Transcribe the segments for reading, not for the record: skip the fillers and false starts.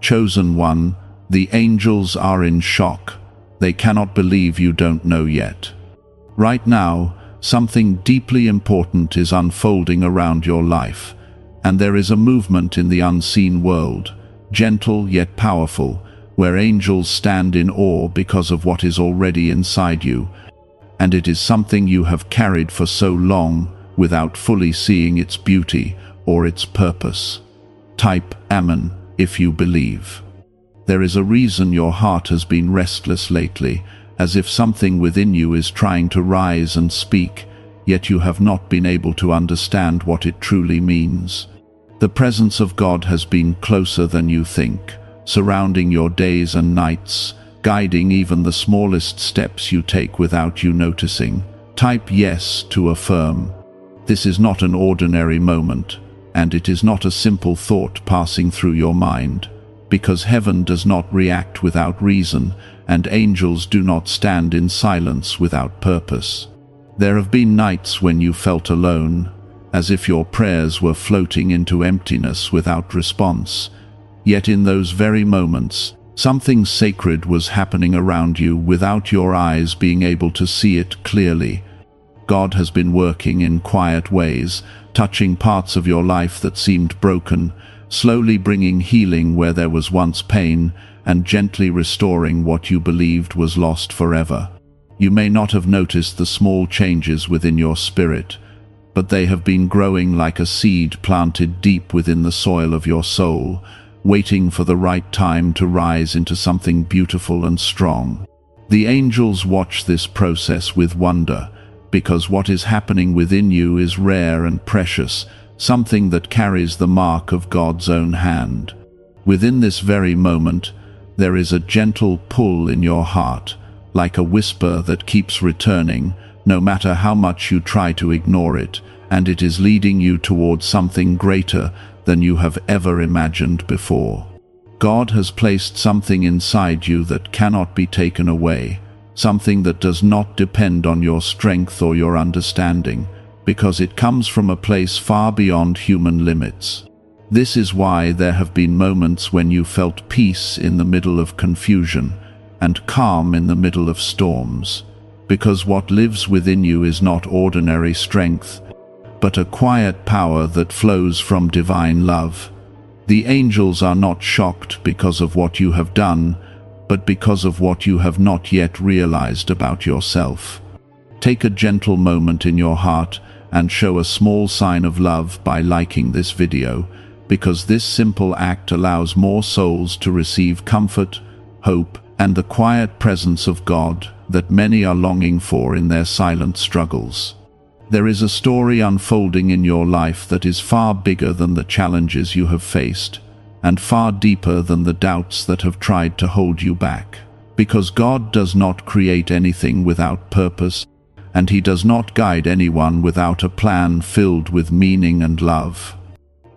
Chosen one, the angels are in shock. They cannot believe you don't know yet. Right now, something deeply important is unfolding around your life, and there is a movement in the unseen world, gentle yet powerful, where angels stand in awe because of what is already inside you, and it is something you have carried for so long without fully seeing its beauty or its purpose. Type Amen if you believe. There is a reason your heart has been restless lately, as if something within you is trying to rise and speak, yet you have not been able to understand what it truly means. The presence of God has been closer than you think, surrounding your days and nights, guiding even the smallest steps you take without you noticing. Type yes to affirm. This is not an ordinary moment, and it is not a simple thought passing through your mind, because heaven does not react without reason, and angels do not stand in silence without purpose. There have been nights when you felt alone, as if your prayers were floating into emptiness without response. Yet in those very moments, something sacred was happening around you without your eyes being able to see it clearly. God has been working in quiet ways, touching parts of your life that seemed broken, slowly bringing healing where there was once pain, and gently restoring what you believed was lost forever. You may not have noticed the small changes within your spirit, but they have been growing like a seed planted deep within the soil of your soul, waiting for the right time to rise into something beautiful and strong. The angels watch this process with wonder, because what is happening within you is rare and precious, something that carries the mark of God's own hand. Within this very moment, there is a gentle pull in your heart, like a whisper that keeps returning, no matter how much you try to ignore it, and it is leading you towards something greater than you have ever imagined before. God has placed something inside you that cannot be taken away, something that does not depend on your strength or your understanding, because it comes from a place far beyond human limits. This is why there have been moments when you felt peace in the middle of confusion and calm in the middle of storms, because what lives within you is not ordinary strength, but a quiet power that flows from divine love. The angels are not shocked because of what you have done, but because of what you have not yet realized about yourself. Take a gentle moment in your heart and show a small sign of love by liking this video, because this simple act allows more souls to receive comfort, hope, and the quiet presence of God that many are longing for in their silent struggles. There is a story unfolding in your life that is far bigger than the challenges you have faced, and far deeper than the doubts that have tried to hold you back. Because God does not create anything without purpose, and He does not guide anyone without a plan filled with meaning and love.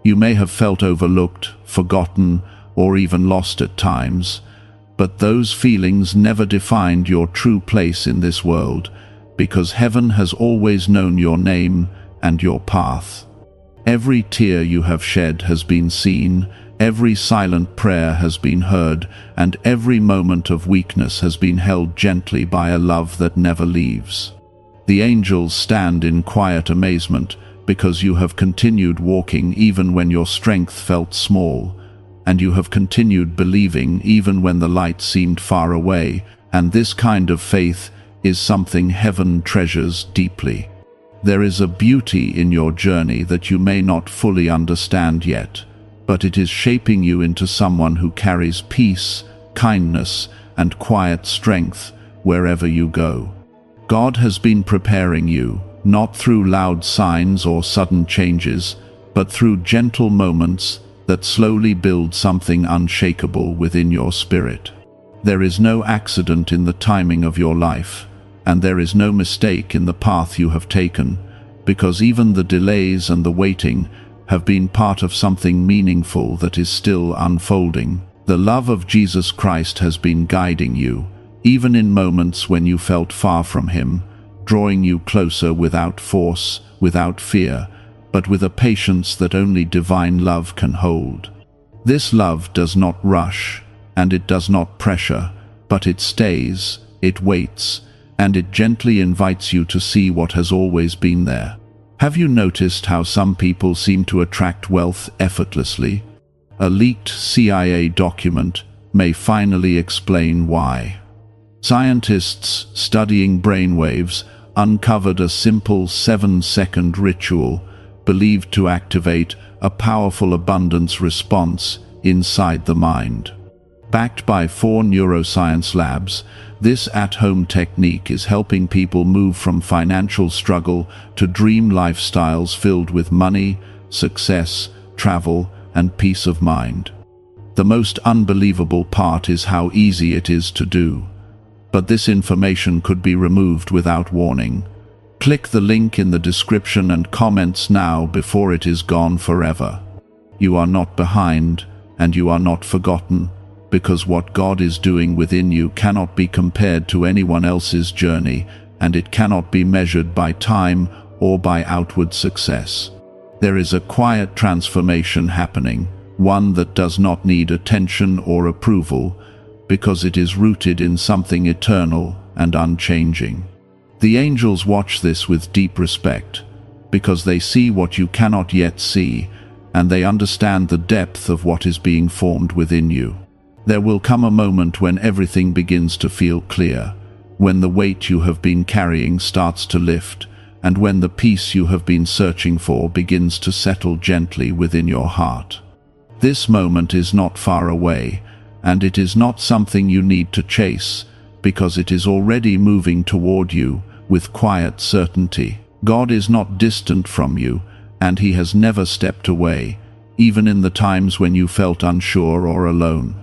You may have felt overlooked, forgotten, or even lost at times, but those feelings never defined your true place in this world, because heaven has always known your name and your path. Every tear you have shed has been seen, every silent prayer has been heard, and every moment of weakness has been held gently by a love that never leaves. The angels stand in quiet amazement because you have continued walking even when your strength felt small, and you have continued believing even when the light seemed far away, and this kind of faith is something heaven treasures deeply. There is a beauty in your journey that you may not fully understand yet, but it is shaping you into someone who carries peace, kindness, and quiet strength wherever you go. God has been preparing you, not through loud signs or sudden changes, but through gentle moments that slowly build something unshakable within your spirit. There is no accident in the timing of your life, and there is no mistake in the path you have taken, because even the delays and the waiting have been part of something meaningful that is still unfolding. The love of Jesus Christ has been guiding you, even in moments when you felt far from Him, drawing you closer without force, without fear, but with a patience that only divine love can hold. This love does not rush, and it does not pressure, but it stays, it waits, and it gently invites you to see what has always been there. Have you noticed how some people seem to attract wealth effortlessly? A leaked CIA document may finally explain why. Scientists studying brainwaves uncovered a simple 7-second ritual believed to activate a powerful abundance response inside the mind. Backed by 4 neuroscience labs, this at-home technique is helping people move from financial struggle to dream lifestyles filled with money, success, travel, and peace of mind. The most unbelievable part is how easy it is to do. But this information could be removed without warning. Click the link in the description and comments now before it is gone forever. You are not behind, and you are not forgotten, because what God is doing within you cannot be compared to anyone else's journey, and it cannot be measured by time or by outward success. There is a quiet transformation happening, one that does not need attention or approval, because it is rooted in something eternal and unchanging. The angels watch this with deep respect, because they see what you cannot yet see, and they understand the depth of what is being formed within you. There will come a moment when everything begins to feel clear, when the weight you have been carrying starts to lift, and when the peace you have been searching for begins to settle gently within your heart. This moment is not far away, and it is not something you need to chase, because it is already moving toward you with quiet certainty. God is not distant from you, and He has never stepped away, even in the times when you felt unsure or alone.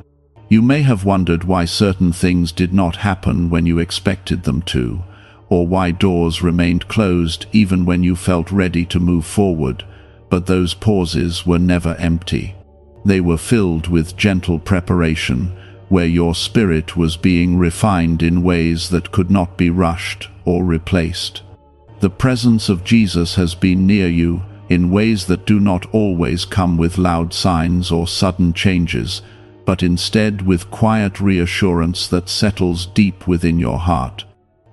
You may have wondered why certain things did not happen when you expected them to, or why doors remained closed even when you felt ready to move forward, but those pauses were never empty. They were filled with gentle preparation, where your spirit was being refined in ways that could not be rushed or replaced. The presence of Jesus has been near you in ways that do not always come with loud signs or sudden changes, but instead with quiet reassurance that settles deep within your heart.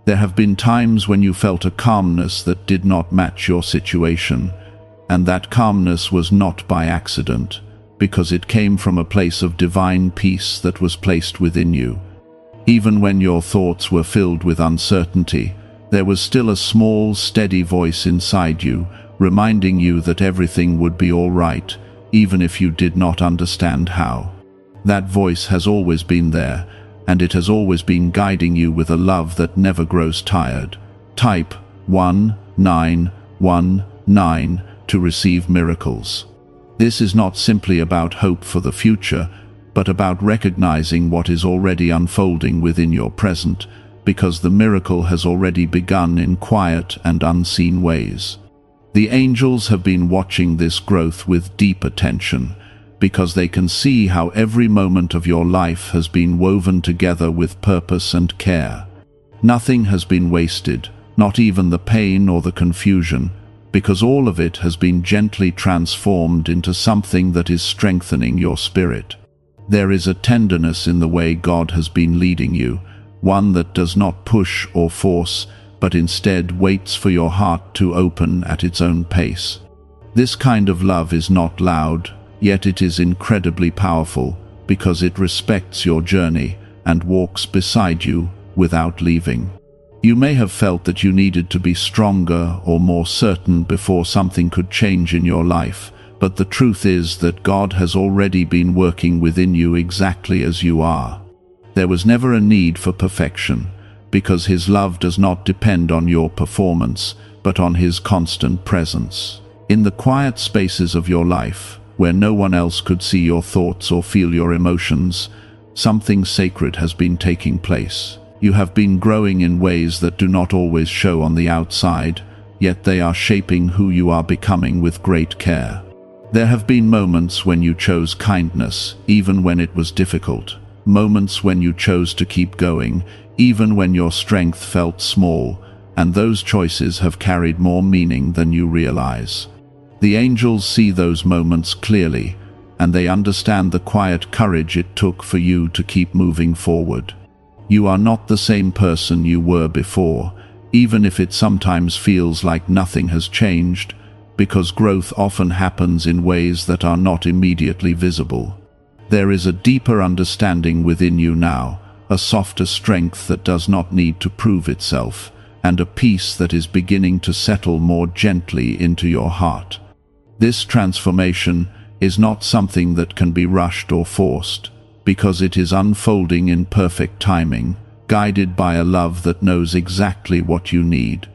There have been times when you felt a calmness that did not match your situation, and that calmness was not by accident, because it came from a place of divine peace that was placed within you. Even when your thoughts were filled with uncertainty, there was still a small, steady voice inside you, reminding you that everything would be all right, even if you did not understand how. That voice has always been there, and it has always been guiding you with a love that never grows tired. Type 1919 to receive miracles. This is not simply about hope for the future, but about recognizing what is already unfolding within your present, because the miracle has already begun in quiet and unseen ways. The angels have been watching this growth with deep attention, because they can see how every moment of your life has been woven together with purpose and care. Nothing has been wasted, not even the pain or the confusion, because all of it has been gently transformed into something that is strengthening your spirit. There is a tenderness in the way God has been leading you, one that does not push or force, but instead waits for your heart to open at its own pace. This kind of love is not loud, yet it is incredibly powerful, because it respects your journey and walks beside you without leaving. You may have felt that you needed to be stronger or more certain before something could change in your life, but the truth is that God has already been working within you exactly as you are. There was never a need for perfection, because His love does not depend on your performance, but on His constant presence. In the quiet spaces of your life, where no one else could see your thoughts or feel your emotions, something sacred has been taking place. You have been growing in ways that do not always show on the outside, yet they are shaping who you are becoming with great care. There have been moments when you chose kindness, even when it was difficult. Moments when you chose to keep going, even when your strength felt small, and those choices have carried more meaning than you realize. The angels see those moments clearly, and they understand the quiet courage it took for you to keep moving forward. You are not the same person you were before, even if it sometimes feels like nothing has changed, because growth often happens in ways that are not immediately visible. There is a deeper understanding within you now, a softer strength that does not need to prove itself, and a peace that is beginning to settle more gently into your heart. This transformation is not something that can be rushed or forced, because it is unfolding in perfect timing, guided by a love that knows exactly what you need.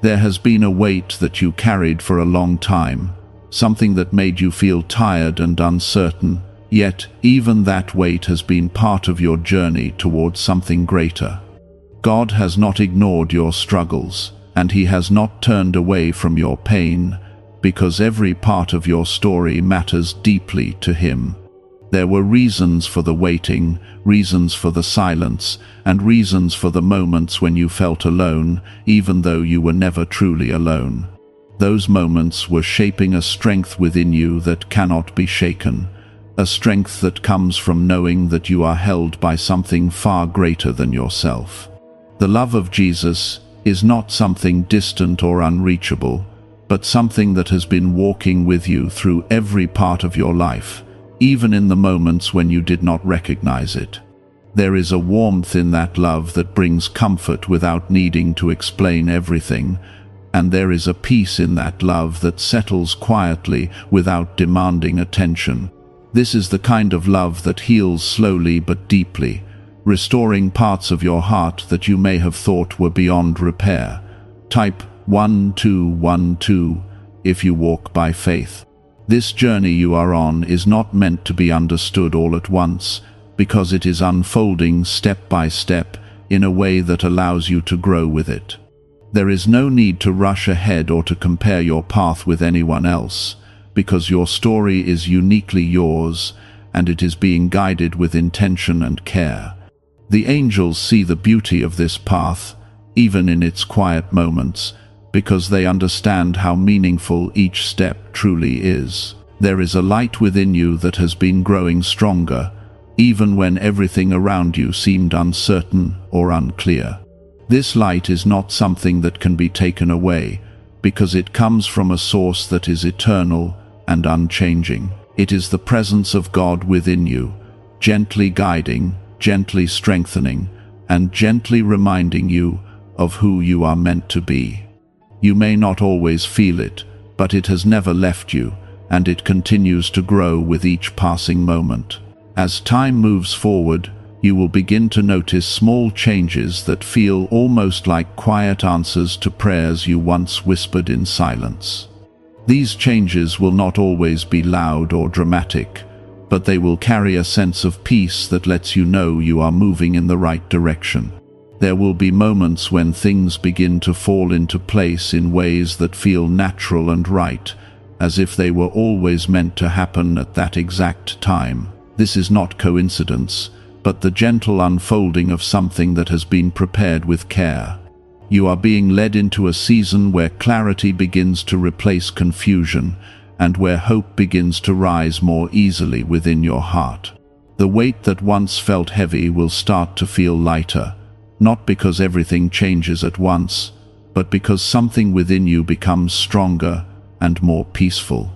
There has been a weight that you carried for a long time, something that made you feel tired and uncertain, yet even that weight has been part of your journey towards something greater. God has not ignored your struggles, and He has not turned away from your pain, because every part of your story matters deeply to Him. There were reasons for the waiting, reasons for the silence, and reasons for the moments when you felt alone, even though you were never truly alone. Those moments were shaping a strength within you that cannot be shaken, a strength that comes from knowing that you are held by something far greater than yourself. The love of Jesus is not something distant or unreachable, but something that has been walking with you through every part of your life, even in the moments when you did not recognize it. There is a warmth in that love that brings comfort without needing to explain everything, and there is a peace in that love that settles quietly without demanding attention. This is the kind of love that heals slowly but deeply, restoring parts of your heart that you may have thought were beyond repair. Type 1212 if you walk by faith. This journey you are on is not meant to be understood all at once, because it is unfolding step by step in a way that allows you to grow with it. There is no need to rush ahead or to compare your path with anyone else, because your story is uniquely yours, and it is being guided with intention and care. The angels see the beauty of this path, even in its quiet moments, because they understand how meaningful each step truly is. There is a light within you that has been growing stronger, even when everything around you seemed uncertain or unclear. This light is not something that can be taken away, because it comes from a source that is eternal and unchanging. It is the presence of God within you, gently guiding, gently strengthening, and gently reminding you of who you are meant to be. You may not always feel it, but it has never left you, and it continues to grow with each passing moment. As time moves forward, you will begin to notice small changes that feel almost like quiet answers to prayers you once whispered in silence. These changes will not always be loud or dramatic, but they will carry a sense of peace that lets you know you are moving in the right direction. There will be moments when things begin to fall into place in ways that feel natural and right, as if they were always meant to happen at that exact time. This is not coincidence, but the gentle unfolding of something that has been prepared with care. You are being led into a season where clarity begins to replace confusion, and where hope begins to rise more easily within your heart. The weight that once felt heavy will start to feel lighter, not because everything changes at once, but because something within you becomes stronger and more peaceful.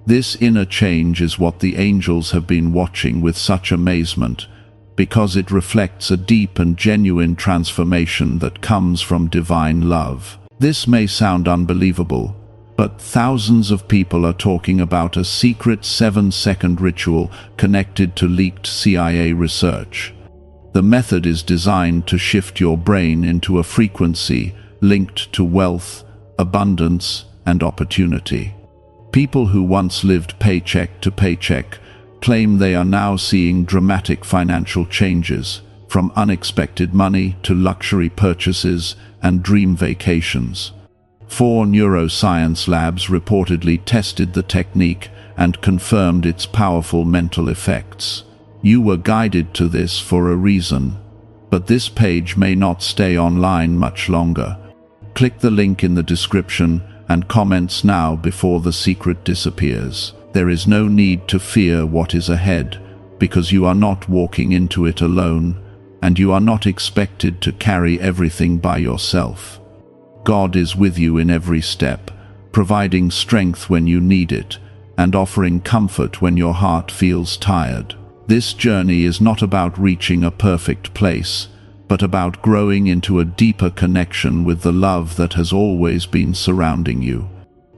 This inner change is what the angels have been watching with such amazement, because it reflects a deep and genuine transformation that comes from divine love. This may sound unbelievable, but thousands of people are talking about a secret 7-second ritual connected to leaked CIA research. The method is designed to shift your brain into a frequency linked to wealth, abundance, and opportunity. People who once lived paycheck to paycheck claim they are now seeing dramatic financial changes, from unexpected money to luxury purchases and dream vacations. 4 neuroscience labs reportedly tested the technique and confirmed its powerful mental effects. You were guided to this for a reason, but this page may not stay online much longer. Click the link in the description and comments now before the secret disappears. There is no need to fear what is ahead, because you are not walking into it alone, and you are not expected to carry everything by yourself. God is with you in every step, providing strength when you need it, and offering comfort when your heart feels tired. This journey is not about reaching a perfect place, but about growing into a deeper connection with the love that has always been surrounding you.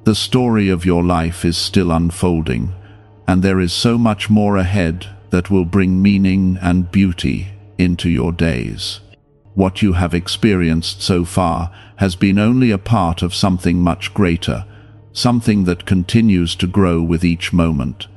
The story of your life is still unfolding, and there is so much more ahead that will bring meaning and beauty into your days. What you have experienced so far has been only a part of something much greater, something that continues to grow with each moment.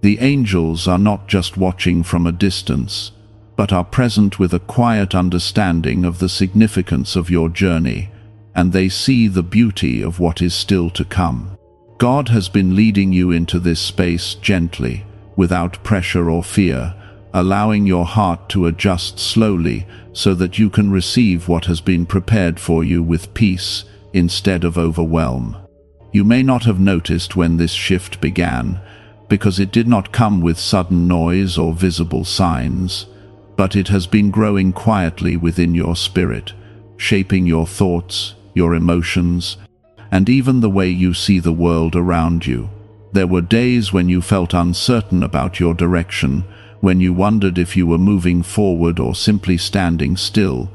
The angels are not just watching from a distance, but are present with a quiet understanding of the significance of your journey, and they see the beauty of what is still to come. God has been leading you into this space gently, without pressure or fear, allowing your heart to adjust slowly so that you can receive what has been prepared for you with peace instead of overwhelm. You may not have noticed when this shift began, because it did not come with sudden noise or visible signs, but it has been growing quietly within your spirit, shaping your thoughts, your emotions, and even the way you see the world around you. There were days when you felt uncertain about your direction, when you wondered if you were moving forward or simply standing still.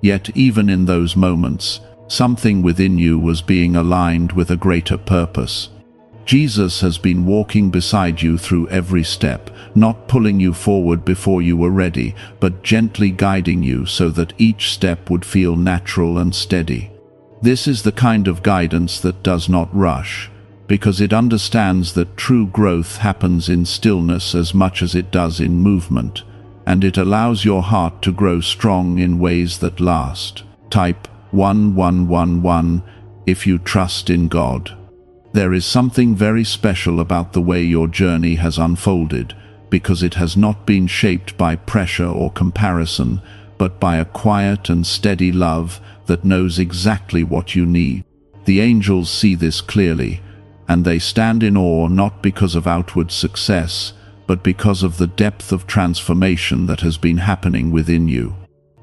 Yet even in those moments, something within you was being aligned with a greater purpose. Jesus has been walking beside you through every step, not pulling you forward before you were ready, but gently guiding you so that each step would feel natural and steady. This is the kind of guidance that does not rush, because it understands that true growth happens in stillness as much as it does in movement, and it allows your heart to grow strong in ways that last. Type 1111 if you trust in God. There is something very special about the way your journey has unfolded, because it has not been shaped by pressure or comparison, but by a quiet and steady love that knows exactly what you need. The angels see this clearly, and they stand in awe not because of outward success, but because of the depth of transformation that has been happening within you.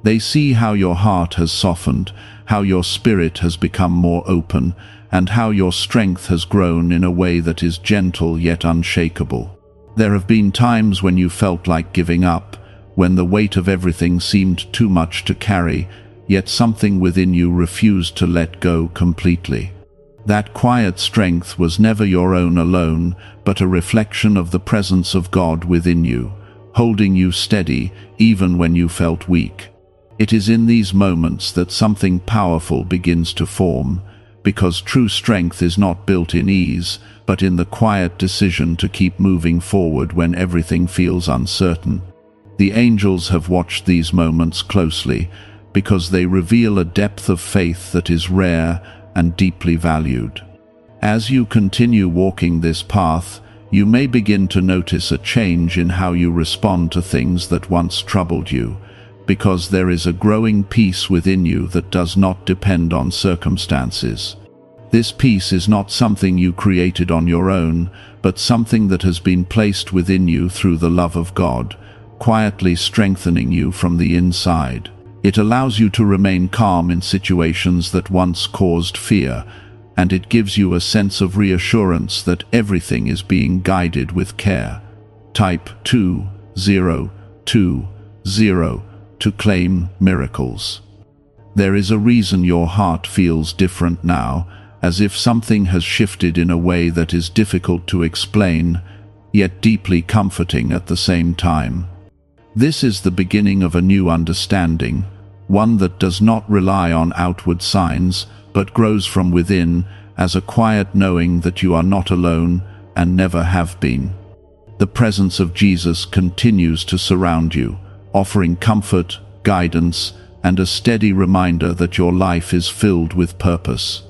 They see how your heart has softened, how your spirit has become more open, and how your strength has grown in a way that is gentle yet unshakable. There have been times when you felt like giving up, when the weight of everything seemed too much to carry, yet something within you refused to let go completely. That quiet strength was never your own alone, but a reflection of the presence of God within you, holding you steady even when you felt weak. It is in these moments that something powerful begins to form, because true strength is not built in ease, but in the quiet decision to keep moving forward when everything feels uncertain. The angels have watched these moments closely, because they reveal a depth of faith that is rare and deeply valued. As you continue walking this path, you may begin to notice a change in how you respond to things that once troubled you, because there is a growing peace within you that does not depend on circumstances. This peace is not something you created on your own, but something that has been placed within you through the love of God, quietly strengthening you from the inside. It allows you to remain calm in situations that once caused fear, and it gives you a sense of reassurance that everything is being guided with care. Type 2020 to claim miracles. There is a reason your heart feels different now, as if something has shifted in a way that is difficult to explain, yet deeply comforting at the same time. This is the beginning of a new understanding, one that does not rely on outward signs, but grows from within as a quiet knowing that you are not alone and never have been. The presence of Jesus continues to surround you, offering comfort, guidance, and a steady reminder that your life is filled with purpose.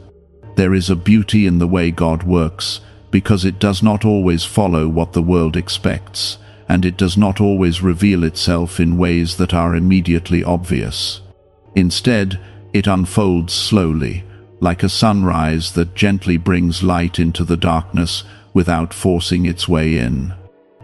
There is a beauty in the way God works, because it does not always follow what the world expects, and it does not always reveal itself in ways that are immediately obvious. Instead, it unfolds slowly, like a sunrise that gently brings light into the darkness, without forcing its way in.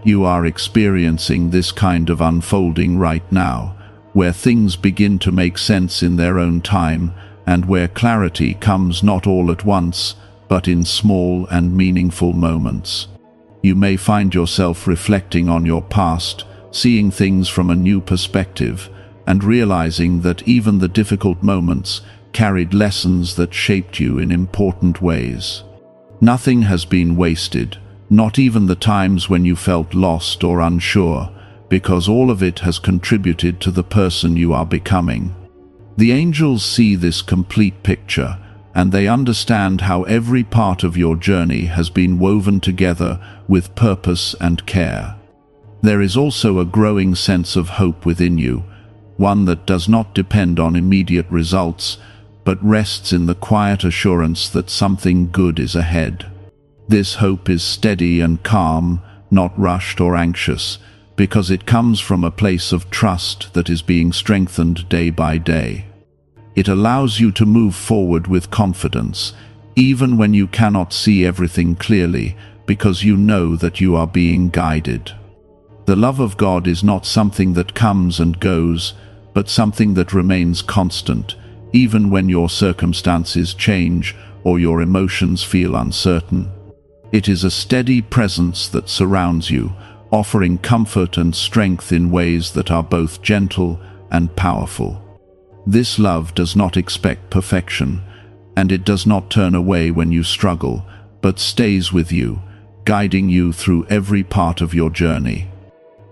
You are experiencing this kind of unfolding right now, where things begin to make sense in their own time, and where clarity comes not all at once, but in small and meaningful moments. You may find yourself reflecting on your past, seeing things from a new perspective, and realizing that even the difficult moments carried lessons that shaped you in important ways. Nothing has been wasted, not even the times when you felt lost or unsure, because all of it has contributed to the person you are becoming. The angels see this complete picture, and they understand how every part of your journey has been woven together with purpose and care. There is also a growing sense of hope within you, one that does not depend on immediate results, but rests in the quiet assurance that something good is ahead. This hope is steady and calm, not rushed or anxious, because it comes from a place of trust that is being strengthened day by day. It allows you to move forward with confidence, even when you cannot see everything clearly, because you know that you are being guided. The love of God is not something that comes and goes, but something that remains constant, even when your circumstances change or your emotions feel uncertain. It is a steady presence that surrounds you, offering comfort and strength in ways that are both gentle and powerful. This love does not expect perfection, and it does not turn away when you struggle, but stays with you, guiding you through every part of your journey.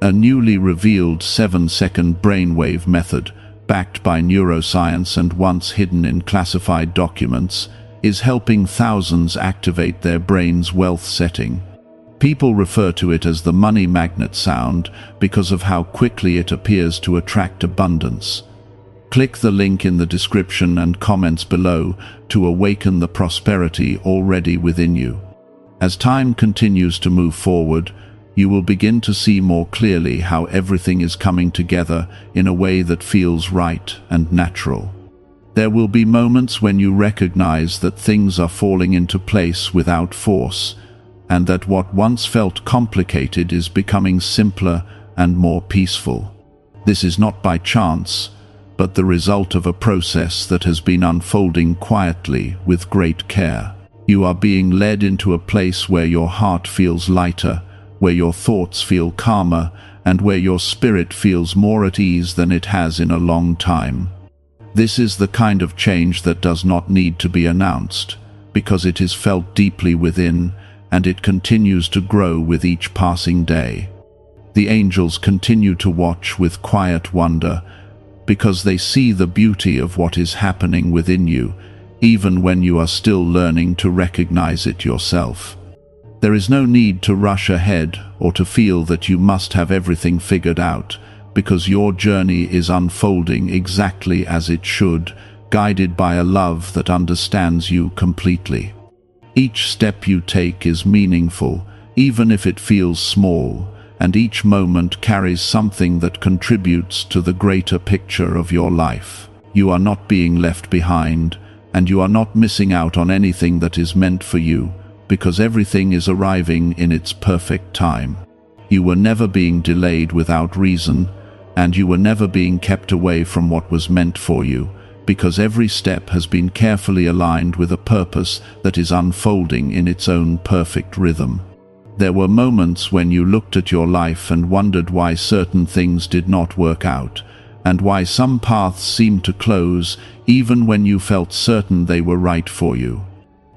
A newly revealed 7-second brainwave method, backed by neuroscience and once hidden in classified documents, is helping thousands activate their brain's wealth setting. People refer to it as the money magnet sound because of how quickly it appears to attract abundance. Click the link in the description and comments below to awaken the prosperity already within you. As time continues to move forward, you will begin to see more clearly how everything is coming together in a way that feels right and natural. There will be moments when you recognize that things are falling into place without force, and that what once felt complicated is becoming simpler and more peaceful. This is not by chance, but the result of a process that has been unfolding quietly with great care. You are being led into a place where your heart feels lighter, where your thoughts feel calmer, and where your spirit feels more at ease than it has in a long time. This is the kind of change that does not need to be announced, because it is felt deeply within, and it continues to grow with each passing day. The angels continue to watch with quiet wonder, because they see the beauty of what is happening within you, even when you are still learning to recognize it yourself. There is no need to rush ahead or to feel that you must have everything figured out, because your journey is unfolding exactly as it should, guided by a love that understands you completely. Each step you take is meaningful, even if it feels small, and each moment carries something that contributes to the greater picture of your life. You are not being left behind, and you are not missing out on anything that is meant for you, because everything is arriving in its perfect time. You were never being delayed without reason, and you were never being kept away from what was meant for you, because every step has been carefully aligned with a purpose that is unfolding in its own perfect rhythm. There were moments when you looked at your life and wondered why certain things did not work out, and why some paths seemed to close even when you felt certain they were right for you.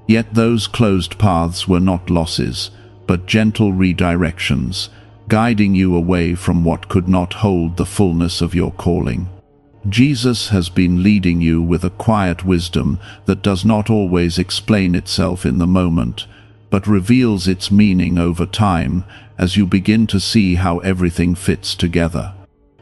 Yet those closed paths were not losses, but gentle redirections, guiding you away from what could not hold the fullness of your calling. Jesus has been leading you with a quiet wisdom that does not always explain itself in the moment, but reveals its meaning over time as you begin to see how everything fits together.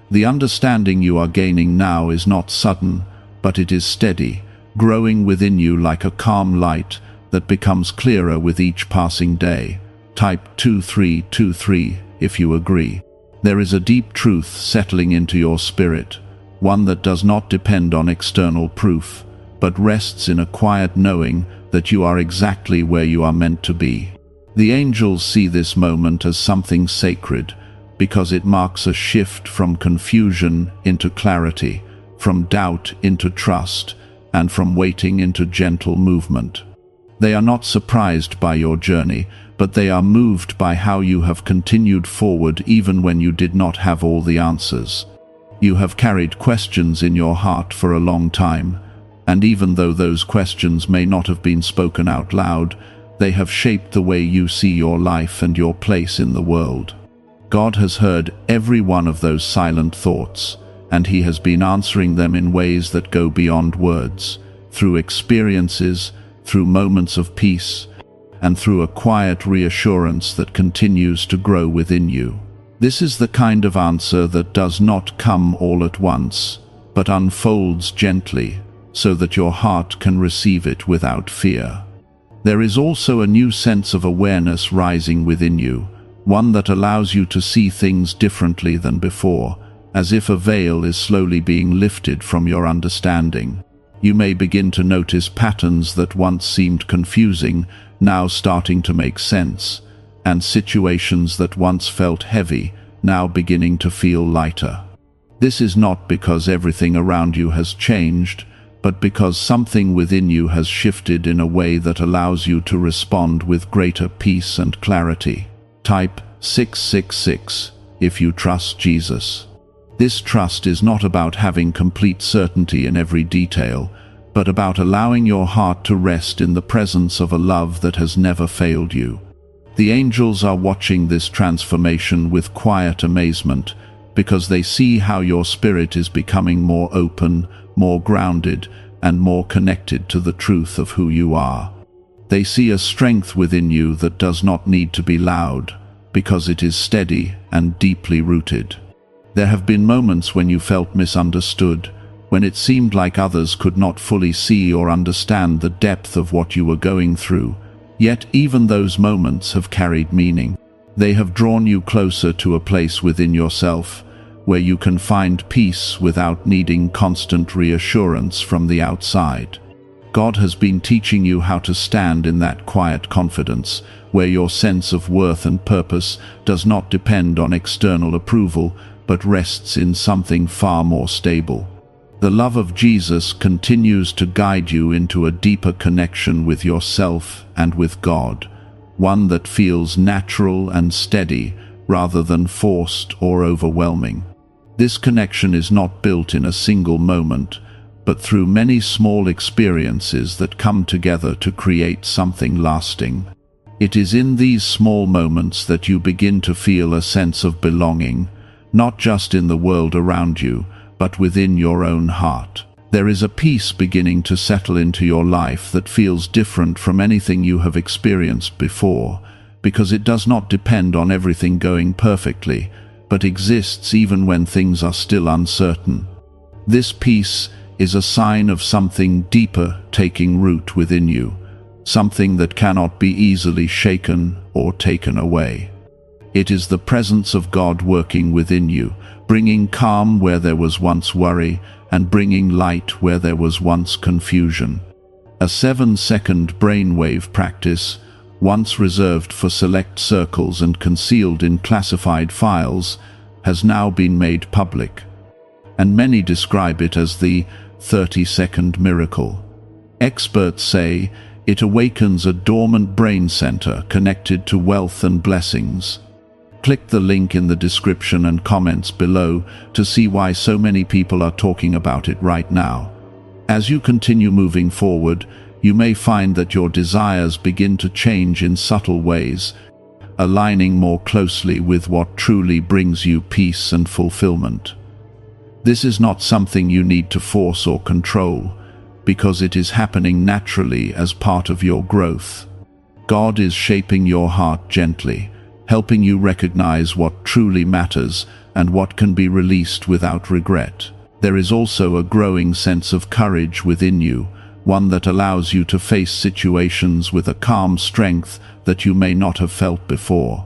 The understanding you are gaining now is not sudden, but it is steady, growing within you like a calm light that becomes clearer with each passing day. Type 2323 if you agree. There is a deep truth settling into your spirit, one that does not depend on external proof, but rests in a quiet knowing that you are exactly where you are meant to be. The angels see this moment as something sacred, because it marks a shift from confusion into clarity, from doubt into trust, and from waiting into gentle movement. They are not surprised by your journey, but they are moved by how you have continued forward even when you did not have all the answers. You have carried questions in your heart for a long time, and even though those questions may not have been spoken out loud, they have shaped the way you see your life and your place in the world. God has heard every one of those silent thoughts, and He has been answering them in ways that go beyond words, through experiences, through moments of peace, and through a quiet reassurance that continues to grow within you. This is the kind of answer that does not come all at once, but unfolds gently, so that your heart can receive it without fear. There is also a new sense of awareness rising within you, one that allows you to see things differently than before, as if a veil is slowly being lifted from your understanding. You may begin to notice patterns that once seemed confusing, now starting to make sense, and situations that once felt heavy, now beginning to feel lighter. This is not because everything around you has changed, but because something within you has shifted in a way that allows you to respond with greater peace and clarity. Type 666 if you trust Jesus. This trust is not about having complete certainty in every detail, but about allowing your heart to rest in the presence of a love that has never failed you. The angels are watching this transformation with quiet amazement, because they see how your spirit is becoming more open, more grounded, and more connected to the truth of who you are. They see a strength within you that does not need to be loud, because it is steady and deeply rooted. There have been moments when you felt misunderstood, when it seemed like others could not fully see or understand the depth of what you were going through. Yet even those moments have carried meaning. They have drawn you closer to a place within yourself, where you can find peace without needing constant reassurance from the outside. God has been teaching you how to stand in that quiet confidence, where your sense of worth and purpose does not depend on external approval, but rests in something far more stable. The love of Jesus continues to guide you into a deeper connection with yourself and with God, one that feels natural and steady rather than forced or overwhelming. This connection is not built in a single moment, but through many small experiences that come together to create something lasting. It is in these small moments that you begin to feel a sense of belonging, not just in the world around you, but within your own heart. There is a peace beginning to settle into your life that feels different from anything you have experienced before, because it does not depend on everything going perfectly, but exists even when things are still uncertain. This peace is a sign of something deeper taking root within you, something that cannot be easily shaken or taken away. It is the presence of God working within you, bringing calm where there was once worry, and bringing light where there was once confusion. A 7-second brainwave practice, once reserved for select circles and concealed in classified files, has now been made public, and many describe it as the 30-second miracle. Experts say it awakens a dormant brain center connected to wealth and blessings. Click the link in the description and comments below to see why so many people are talking about it right now. As you continue moving forward, you may find that your desires begin to change in subtle ways, aligning more closely with what truly brings you peace and fulfillment. This is not something you need to force or control, because it is happening naturally as part of your growth. God is shaping your heart gently, helping you recognize what truly matters and what can be released without regret. There is also a growing sense of courage within you, one that allows you to face situations with a calm strength that you may not have felt before.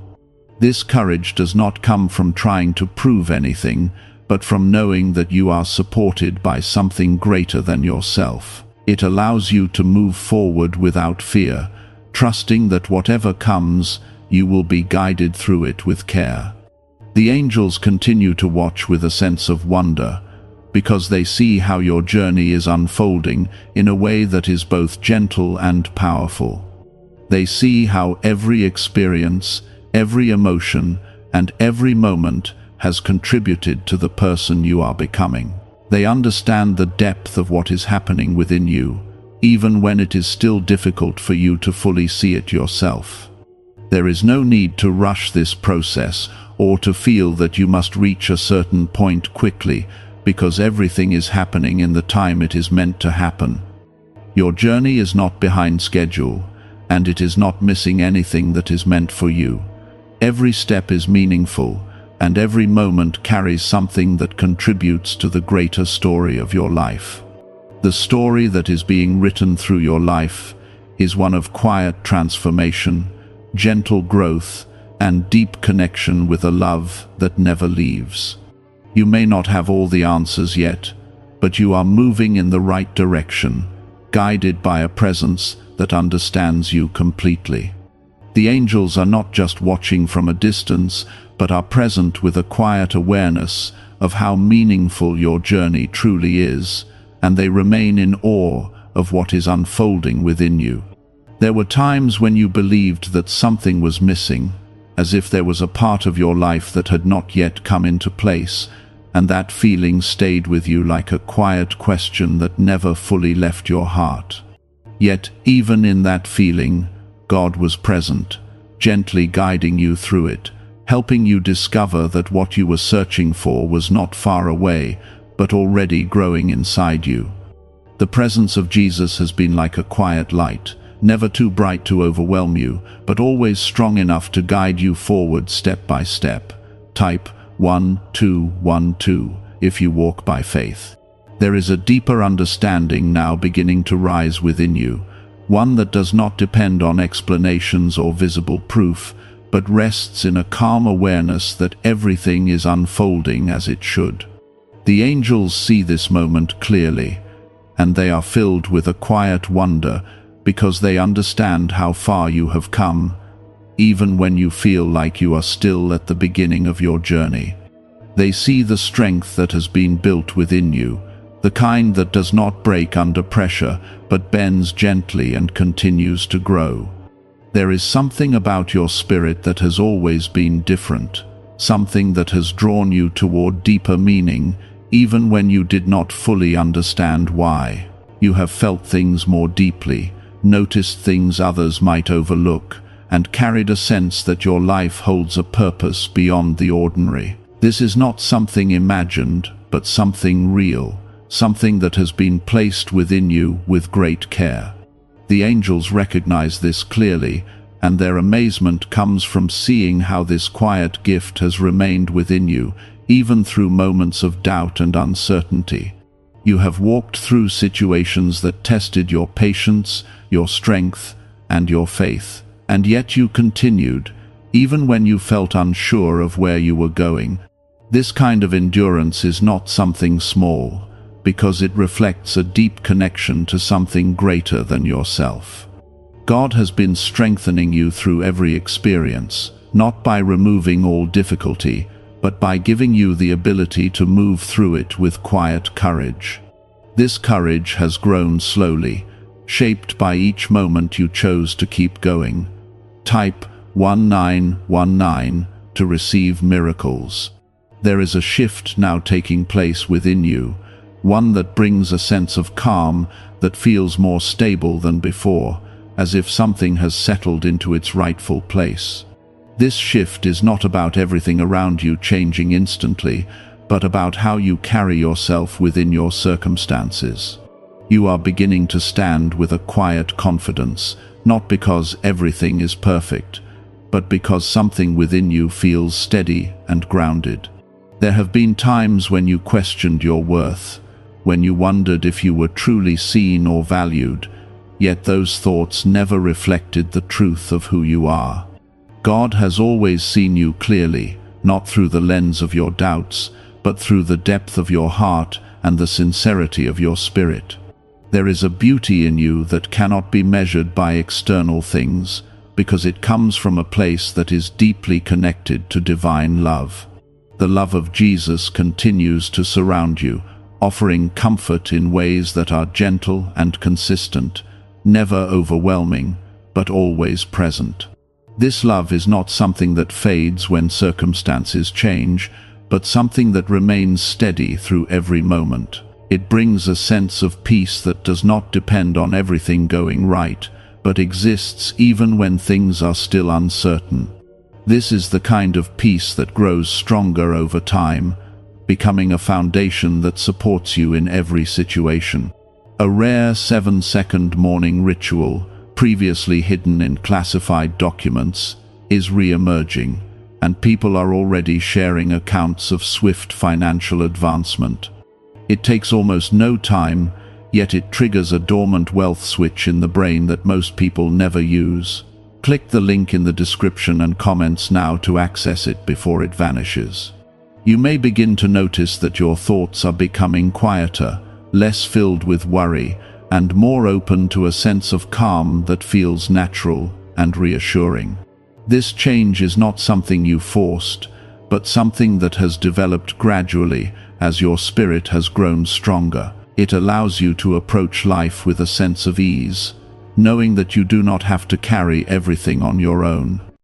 This courage does not come from trying to prove anything, but from knowing that you are supported by something greater than yourself. It allows you to move forward without fear, trusting that whatever comes, you will be guided through it with care. The angels continue to watch with a sense of wonder, because they see how your journey is unfolding in a way that is both gentle and powerful. They see how every experience, every emotion, and every moment has contributed to the person you are becoming. They understand the depth of what is happening within you, even when it is still difficult for you to fully see it yourself. There is no need to rush this process or to feel that you must reach a certain point quickly, because everything is happening in the time it is meant to happen. Your journey is not behind schedule, and it is not missing anything that is meant for you. Every step is meaningful, and every moment carries something that contributes to the greater story of your life. The story that is being written through your life is one of quiet transformation, gentle growth, and deep connection with a love that never leaves. You may not have all the answers yet, but you are moving in the right direction, guided by a presence that understands you completely. The angels are not just watching from a distance, but are present with a quiet awareness of how meaningful your journey truly is, and they remain in awe of what is unfolding within you. There were times when you believed that something was missing, as if there was a part of your life that had not yet come into place, and that feeling stayed with you like a quiet question that never fully left your heart. Yet, even in that feeling, God was present, gently guiding you through it, helping you discover that what you were searching for was not far away, but already growing inside you. The presence of Jesus has been like a quiet light, never too bright to overwhelm you, but always strong enough to guide you forward step by step. Type 1212 if you walk by faith. There is a deeper understanding now beginning to rise within you, one that does not depend on explanations or visible proof, but rests in a calm awareness that everything is unfolding as it should. The angels see this moment clearly, and they are filled with a quiet wonder because they understand how far you have come, even when you feel like you are still at the beginning of your journey. They see the strength that has been built within you, the kind that does not break under pressure, but bends gently and continues to grow. There is something about your spirit that has always been different, something that has drawn you toward deeper meaning, even when you did not fully understand why. You have felt things more deeply, noticed things others might overlook, and carried a sense that your life holds a purpose beyond the ordinary. This is not something imagined, but something real, something that has been placed within you with great care. The angels recognize this clearly, and their amazement comes from seeing how this quiet gift has remained within you, even through moments of doubt and uncertainty. You have walked through situations that tested your patience, your strength, and your faith, and yet you continued, even when you felt unsure of where you were going. This kind of endurance is not something small, because it reflects a deep connection to something greater than yourself. God has been strengthening you through every experience, not by removing all difficulty, but by giving you the ability to move through it with quiet courage. This courage has grown slowly, shaped by each moment you chose to keep going. Type 1919 to receive miracles. There is a shift now taking place within you, one that brings a sense of calm that feels more stable than before, as if something has settled into its rightful place. This shift is not about everything around you changing instantly, but about how you carry yourself within your circumstances. You are beginning to stand with a quiet confidence, not because everything is perfect, but because something within you feels steady and grounded. There have been times when you questioned your worth, when you wondered if you were truly seen or valued, yet those thoughts never reflected the truth of who you are. God has always seen you clearly, not through the lens of your doubts, but through the depth of your heart and the sincerity of your spirit. There is a beauty in you that cannot be measured by external things, because it comes from a place that is deeply connected to divine love. The love of Jesus continues to surround you, offering comfort in ways that are gentle and consistent, never overwhelming, but always present. This love is not something that fades when circumstances change, but something that remains steady through every moment. It brings a sense of peace that does not depend on everything going right, but exists even when things are still uncertain. This is the kind of peace that grows stronger over time, becoming a foundation that supports you in every situation. A rare 7-second morning ritual, previously hidden in classified documents, is re-emerging, and people are already sharing accounts of swift financial advancement. It takes almost no time, yet it triggers a dormant wealth switch in the brain that most people never use. Click the link in the description and comments now to access it before it vanishes. You may begin to notice that your thoughts are becoming quieter, less filled with worry, and more open to a sense of calm that feels natural and reassuring. This change is not something you forced, but something that has developed gradually as your spirit has grown stronger. It allows you to approach life with a sense of ease, knowing that you do not have to carry everything on your own.